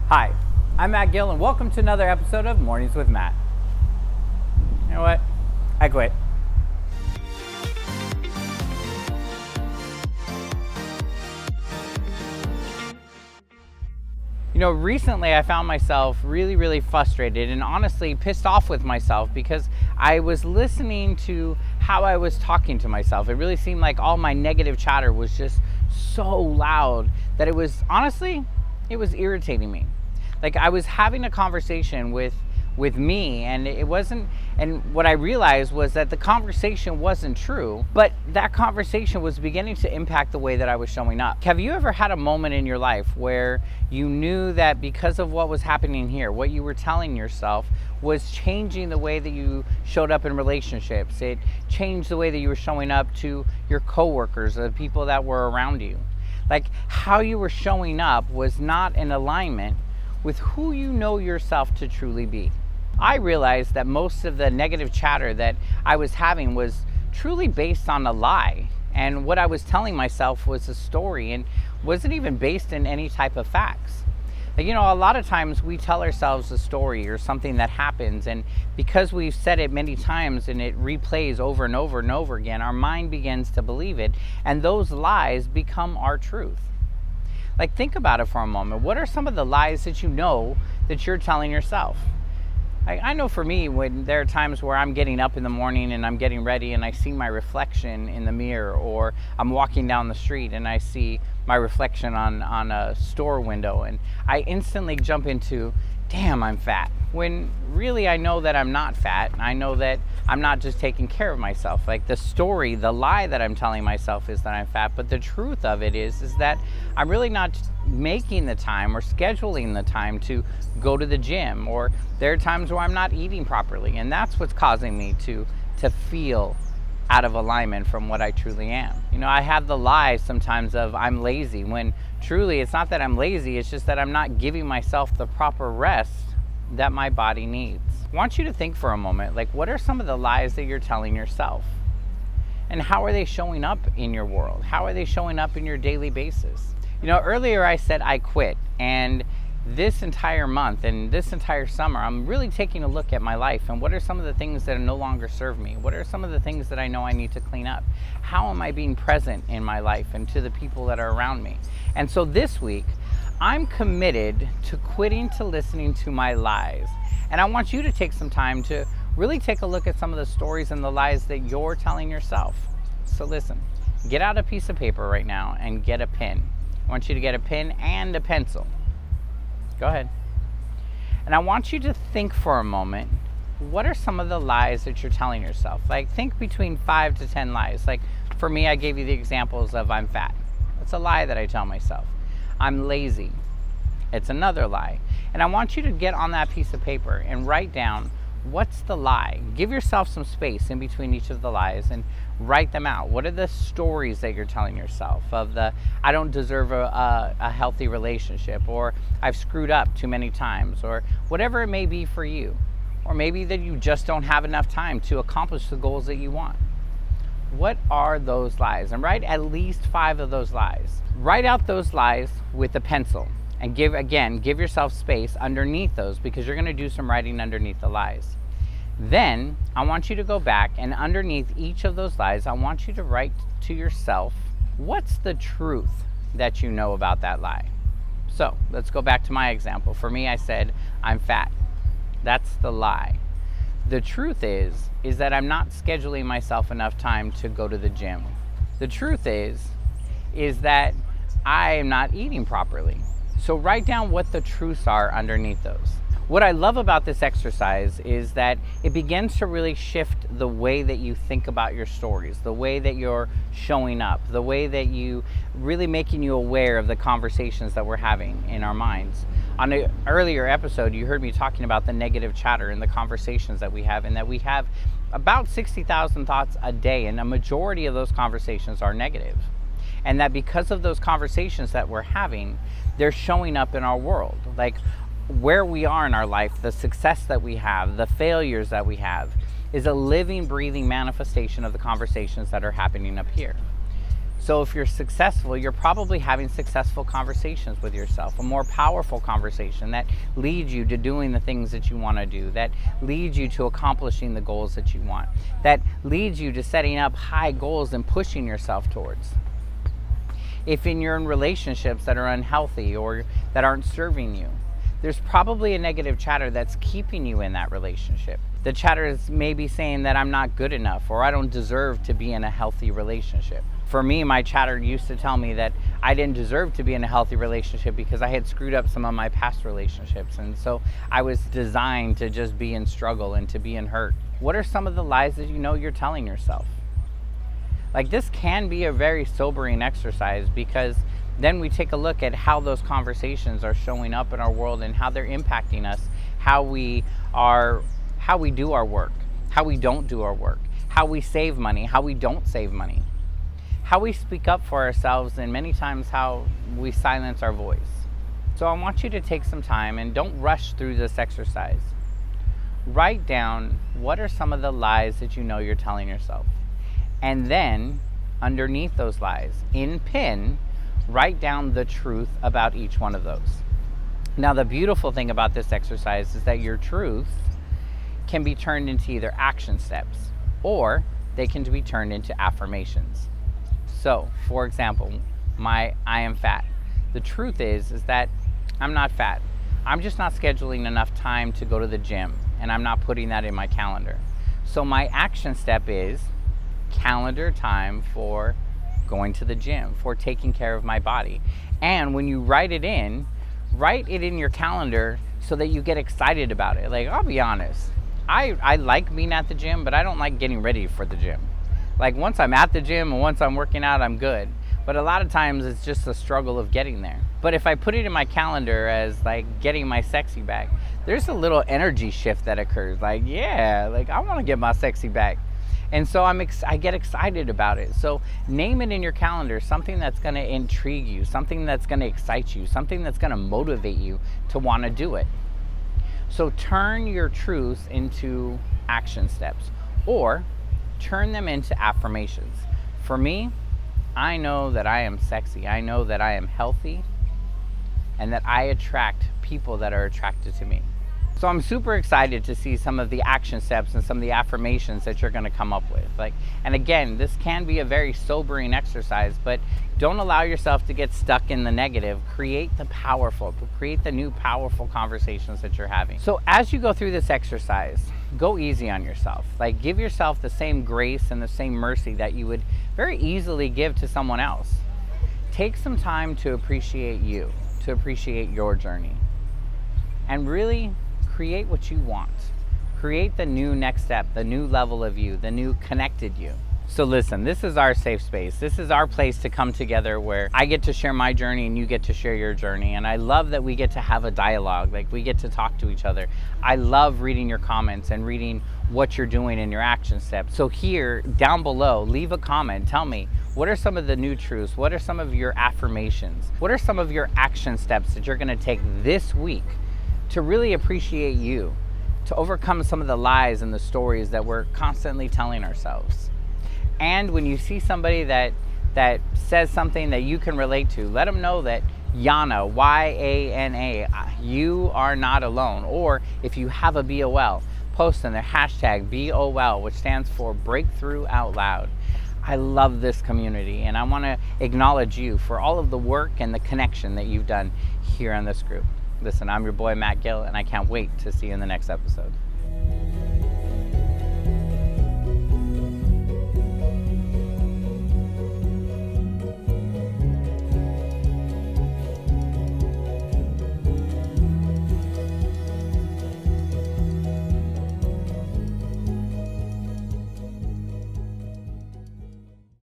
Hi, I'm Matt Gill, and welcome to another episode of Mornings with Matt. You know what? I quit. Recently I found myself really frustrated and honestly pissed off with myself because I was listening to how I was talking to myself. It really seemed like all my negative chatter was just so loud that it was irritating me. Like I was having a conversation with me, and it wasn't, and what I realized was that the conversation wasn't true, but that conversation was beginning to impact the way that I was showing up. Have you ever had a moment in your life where you knew that because of what was happening here, what you were telling yourself was changing the way that you showed up in relationships? It changed the way that you were showing up to your coworkers, the people that were around you. Like how you were showing up was not in alignment with who you know yourself to truly be. I realized that most of the negative chatter that I was having was truly based on a lie. And what I was telling myself was a story and wasn't even based in any type of facts. A lot of times we tell ourselves a story or something that happens, and because we've said it many times and it replays over and over and over again, our mind begins to believe it, and those lies become our truth. Like, think about it for a moment. What are some of the lies that you know that you're telling yourself? I know for me, when there are times where I'm getting up in the morning and I'm getting ready and I see my reflection in the mirror, or I'm walking down the street and I see my reflection on a store window, and I instantly jump into, damn, I'm fat. When really I know that I'm not fat. I know that I'm not just taking care of myself. Like the story, the lie that I'm telling myself is that I'm fat, but the truth of it is that I'm really not making the time or scheduling the time to go to the gym, or there are times where I'm not eating properly, and that's what's causing me to feel out of alignment from what I truly am. I have the lie sometimes of I'm lazy, when truly it's not that I'm lazy, it's just that I'm not giving myself the proper rest that my body needs. I want you to think for a moment, like, what are some of the lies that you're telling yourself? And how are they showing up in your world? How are they showing up in your daily basis? Earlier I said I quit, and this entire month and this entire summer, I'm really taking a look at my life and what are some of the things that no longer serve me? What are some of the things that I know I need to clean up? How am I being present in my life and to the people that are around me? And so this week, I'm committed to quitting to listening to my lies. And I want you to take some time to really take a look at some of the stories and the lies that you're telling yourself. So listen, get out a piece of paper right now and get a pen. I want you to get a pen and a pencil. Go ahead. And I want you to think for a moment, what are some of the lies that you're telling yourself? Like, think between 5 to 10 lies. Like for me, I gave you the examples of I'm fat. That's a lie that I tell myself. I'm lazy. It's another lie. And I want you to get on that piece of paper and write down, what's the lie? Give yourself some space in between each of the lies and write them out. What are the stories that you're telling yourself of the, I don't deserve a healthy relationship, or I've screwed up too many times, or whatever it may be for you. Or maybe that you just don't have enough time to accomplish the goals that you want. What are those lies? And write at least 5 of those lies. Write out those lies with a pencil, and give yourself space underneath those, because you're going to do some writing underneath the lies. Then I want you to go back, and underneath each of those lies, I want you to write to yourself, what's the truth that you know about that lie? So let's go back to my example. For me, I said I'm fat. That's the lie. The truth is that I'm not scheduling myself enough time to go to the gym. The truth is that I am not eating properly. So write down what the truths are underneath those. What I love about this exercise is that it begins to really shift the way that you think about your stories, the way that you're showing up, the way that you really making you aware of the conversations that we're having in our minds. On an earlier episode, you heard me talking about the negative chatter and the conversations that we have, and that we have about 60,000 thoughts a day, and a majority of those conversations are negative. And that because of those conversations that we're having, they're showing up in our world. Like where we are in our life, the success that we have, the failures that we have, is a living, breathing manifestation of the conversations that are happening up here. So if you're successful, you're probably having successful conversations with yourself, a more powerful conversation that leads you to doing the things that you want to do, that leads you to accomplishing the goals that you want, that leads you to setting up high goals and pushing yourself towards. If you're in relationships that are unhealthy or that aren't serving you, there's probably a negative chatter that's keeping you in that relationship. The chatter is maybe saying that I'm not good enough or I don't deserve to be in a healthy relationship. For me, my chatter used to tell me that I didn't deserve to be in a healthy relationship because I had screwed up some of my past relationships. And so I was designed to just be in struggle and to be in hurt. What are some of the lies that you know you're telling yourself? Like, this can be a very sobering exercise, because then we take a look at how those conversations are showing up in our world and how they're impacting us, how we do our work, how we don't do our work, how we save money, how we don't save money, how we speak up for ourselves, and many times how we silence our voice. So I want you to take some time and don't rush through this exercise. Write down what are some of the lies that you know you're telling yourself. And then underneath those lies, in pen, write down the truth about each one of those. Now, the beautiful thing about this exercise is that your truth can be turned into either action steps or they can be turned into affirmations. So, for example, I am fat. The truth is that I'm not fat. I'm just not scheduling enough time to go to the gym, and I'm not putting that in my calendar. So my action step is calendar time for going to the gym, for taking care of my body. And when you write it in your calendar so that you get excited about it. Like, I'll be honest, I like being at the gym, but I don't like getting ready for the gym. Like, once I'm at the gym and once I'm working out, I'm good. But a lot of times it's just a struggle of getting there. But if I put it in my calendar as like getting my sexy back, there's a little energy shift that occurs. Like, yeah, like I want to get my sexy back. And so I get excited about it. So name it in your calendar, something that's going to intrigue you, something that's going to excite you, something that's going to motivate you to want to do it. So turn your truths into action steps, or turn them into affirmations. For me, I know that I am sexy. I know that I am healthy, and that I attract people that are attracted to me. So I'm super excited to see some of the action steps and some of the affirmations that you're going to come up with. And again, this can be a very sobering exercise, but don't allow yourself to get stuck in the negative. Create the new powerful conversations that you're having. So as you go through this exercise, go easy on yourself. Like, give yourself the same grace and the same mercy that you would very easily give to someone else. Take some time to appreciate you, to appreciate your journey, and really create what you want. Create the new next step, the new level of you, the new connected you. So listen, this is our safe space. This is our place to come together where I get to share my journey and you get to share your journey. And I love that we get to have a dialogue, like we get to talk to each other. I love reading your comments and reading what you're doing in your action steps. So here, down below, leave a comment. Tell me, what are some of the new truths? What are some of your affirmations? What are some of your action steps that you're gonna take this week to really appreciate you, to overcome some of the lies and the stories that we're constantly telling ourselves? And when you see somebody that says something that you can relate to, let them know that Yana, Y-A-N-A, you are not alone. Or if you have a BOL, post in their hashtag BOL, which stands for Breakthrough Out Loud. I love this community, and I want to acknowledge you for all of the work and the connection that you've done here on this group. Listen, I'm your boy, Matt Gill, and I can't wait to see you in the next episode.